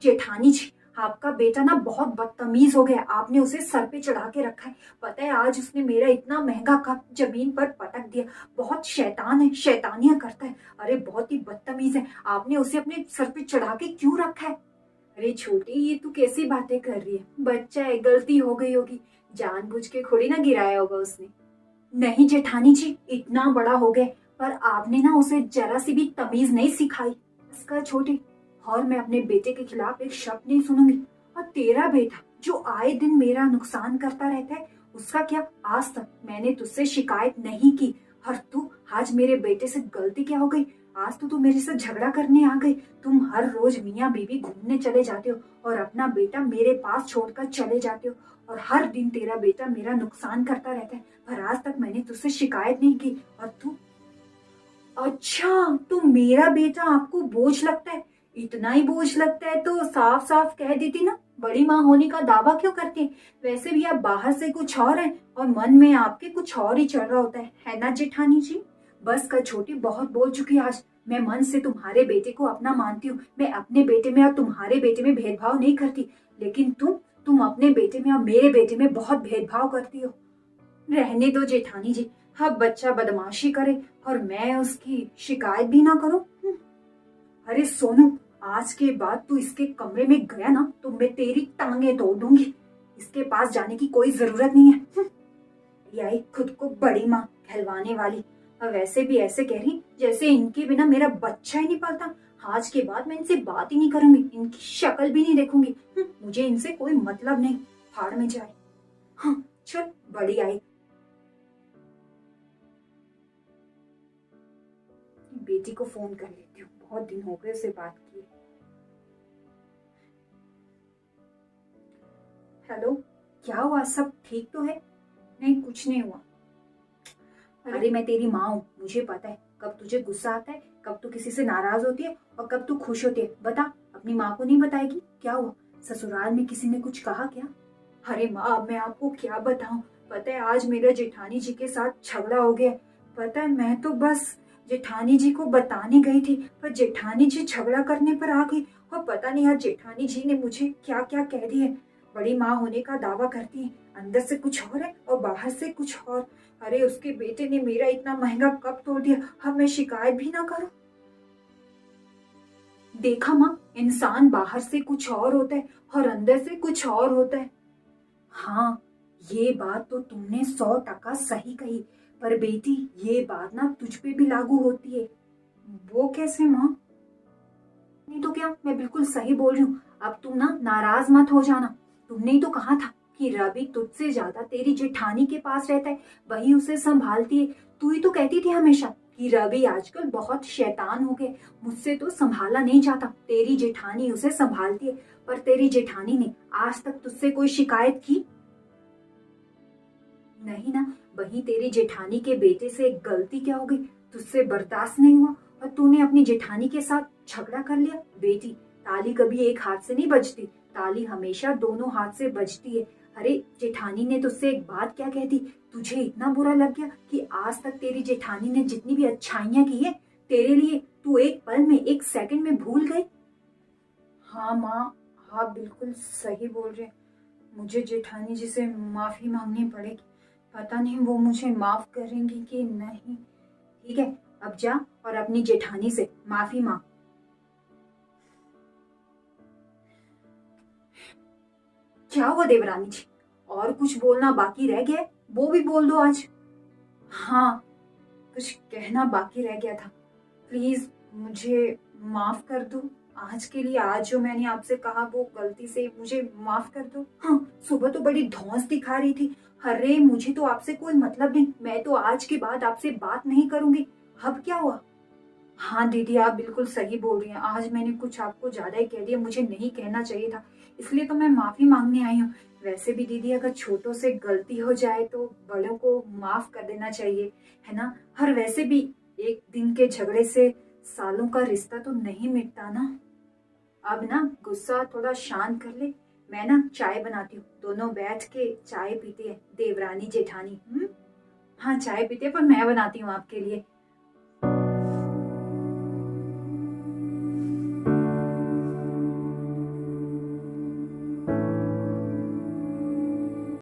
जेठानी जी, आपका बेटा ना बहुत बदतमीज हो गया। आपने उसे सर पे चढ़ा के रखा है। पता है आज उसने मेरा इतना महंगा कप जमीन पर पटक दिया। बहुत शैतान है, शैतानियां करता है। अरे बहुत ही बदतमीज है। आपने उसे अपने सर पे चढ़ा के क्यों रखा है? अरे छोटी, ये तू कैसी बातें कर रही है? बच्चा है, गलती हो गई होगी। जानबूझ के थोड़ी ना गिराया होगा उसने। नहीं जेठानी जी, इतना बड़ा हो गए पर आपने ना उसे जरा सी भी तमीज नहीं सिखाई। इसका छोटी, और मैं अपने बेटे के खिलाफ एक शब्द नहीं सुनूंगी। और तेरा बेटा जो आए दिन मेरा नुकसान करता रहता है, उसका क्या? आज तक मैंने तुझसे शिकायत नहीं की। और तू आज मेरे बेटे से गलती क्या हो गई? आज तो तू मेरे से झगड़ा करने आ गई। तुम हर रोज मियाँ बीवी घूमने चले जाते हो और अपना बेटा मेरे पास छोड़कर चले जाते हो। और हर दिन तेरा बेटा मेरा नुकसान करता रहता है, पर आज तक मैंने तुझसे शिकायत नहीं की। और तू, अच्छा तो मेरा बेटा आपको बोझ लगता है? इतना ही बोझ लगता है तो साफ साफ कह देती ना, बड़ी माँ होने का दावा क्यों करती है? वैसे भी आप बाहर से कुछ और हैं और मन में आपके कुछ और ही चल रहा होता है ना जेठानी जी? बस कर छोटी, बहुत बोल चुकी आज। मैं मन से तुम्हारे बेटे को अपना मानती हूँ। मैं अपने बेटे में और तुम्हारे बेटे में भेदभाव नहीं करती, लेकिन तुम अपने बेटे में और मेरे बेटे में बहुत भेदभाव करती हो। रहने दो जेठानी जी, अब बच्चा बदमाशी करे और मैं उसकी शिकायत भी ना करूं। अरे सोनू, आज के बाद तू इसके कमरे में गया ना तो मैं तेरी टांगे तोड़ दूंगी। इसके पास जाने की कोई जरूरत नहीं है। यही खुद को बड़ी माँ कहलवाने वाली। और वैसे भी ऐसे कह रही जैसे इनके बिना मेरा बच्चा ही नहीं पलता। आज के बाद मैं इनसे बात ही नहीं करूंगी, इनकी शक्ल भी नहीं देखूंगी। मुझे इनसे कोई मतलब नहीं, फाड़ में जाए। हाँ चल, बड़ी आई। बेटी को फोन कर लेती हूँ, बहुत दिन हो गए उसे बात किए। हेलो, क्या हुआ? सब ठीक तो है? नहीं कुछ नहीं हुआ। अरे मैं तेरी माँ हूँ, मुझे पता है कब तुझे गुस्सा आता है, कब तू किसी से नाराज होती है और कब तू खुश होती है। बता, अपनी माँ को नहीं बताएगी? क्या हुआ? ससुराल में किसी ने कुछ कहा क्या? अरे माँ, अब मैं आपको क्या बताऊं? पता है आज मेरा जेठानी जी के साथ झगड़ा हो गया। पता है मैं तो बस जेठानी जी को बताने गई थी, पर जेठानी जी झगड़ा करने पर आ गई। और पता नहीं आज जेठानी जी ने मुझे क्या क्या कह दिया। बड़ी माँ होने का दावा करती है, अंदर से कुछ और है और बाहर से कुछ और। अरे उसके बेटे ने मेरा इतना महंगा कप तोड़ दिया, अब मैं शिकायत भी ना करूं? देखा माँ, इंसान बाहर से कुछ और होता है और अंदर से कुछ और होता है। हाँ, ये बात तो तुमने 100% सही कही। पर बेटी, ये बात ना तुझ पे भी लागू होती है। वो कैसे माँ? नहीं तो क्या, मैं बिल्कुल सही बोल रही हूँ। अब तुम ना नाराज मत हो जाना। तुमने ही तो कहा था कि रवि तुझसे ज्यादा तेरी जेठानी के पास रहता है, वही उसे संभालती है। तू ही तो कहती थी हमेशा कि रवि आजकल बहुत शैतान हो गए, मुझसे तो संभाला नहीं जाता, तेरी जेठानी उसे संभालती है। पर तेरी जेठानी ने आज तक तुझसे कोई शिकायत की नहीं ना? वही तेरी जेठानी के बेटे से एक गलती क्या हो गई, तुझसे बर्दाश्त नहीं हुआ और तूने अपनी जेठानी के साथ झगड़ा कर लिया। बेटी, ताली कभी एक हाथ से नहीं बजती, ताली हमेशा दोनों हाथ से बजती है। अरे जेठानी ने तुझसे एक बात क्या कह दी, तुझे इतना बुरा लग गया कि आज तक तेरी जेठानी ने जितनी भी अच्छाइयां की है तेरे लिए, तू एक पल में, एक सेकंड में भूल गई। हाँ माँ, आप बिल्कुल सही बोल रहे हैं। मुझे जेठानी जी से माफी मांगनी पड़ेगी। पता नहीं वो मुझे माफ करेंगी कि नहीं। ठीक है, अब जा और अपनी जेठानी से माफी मांग। क्या हुआ देवरानी जी, और कुछ बोलना बाकी रह गया है? वो भी बोल दो आज। हाँ, कुछ कहना बाकी रह गया था। प्लीज मुझे माफ कर दो। आज के लिए, आज जो मैंने आपसे कहा वो गलती से, मुझे माफ कर दो। हाँ, सुबह तो बड़ी धौंस दिखा रही थी। अरे मुझे तो आपसे कोई मतलब नहीं, मैं तो आज के बाद आपसे बात नहीं करूंगी। अब क्या हुआ? हाँ दीदी, आप बिल्कुल सही बोल रही हैं। आज मैंने कुछ आपको ज्यादा ही कह दिया, मुझे नहीं कहना चाहिए था, इसलिए तो मैं माफी मांगने आई हूँ। वैसे भी दीदी, अगर छोटों से गलती हो जाए तो बड़ों को माफ कर देना चाहिए, है ना? हर वैसे भी एक दिन के झगड़े से सालों का रिश्ता तो नहीं मिटता ना। अब ना गुस्सा थोड़ा शांत कर ले। मैं ना चाय बनाती हूँ, दोनों बैठ के चाय पीते हैं, देवरानी जेठानी। हाँ चाय पीते हैं, पर मैं बनाती हूँ आपके लिए।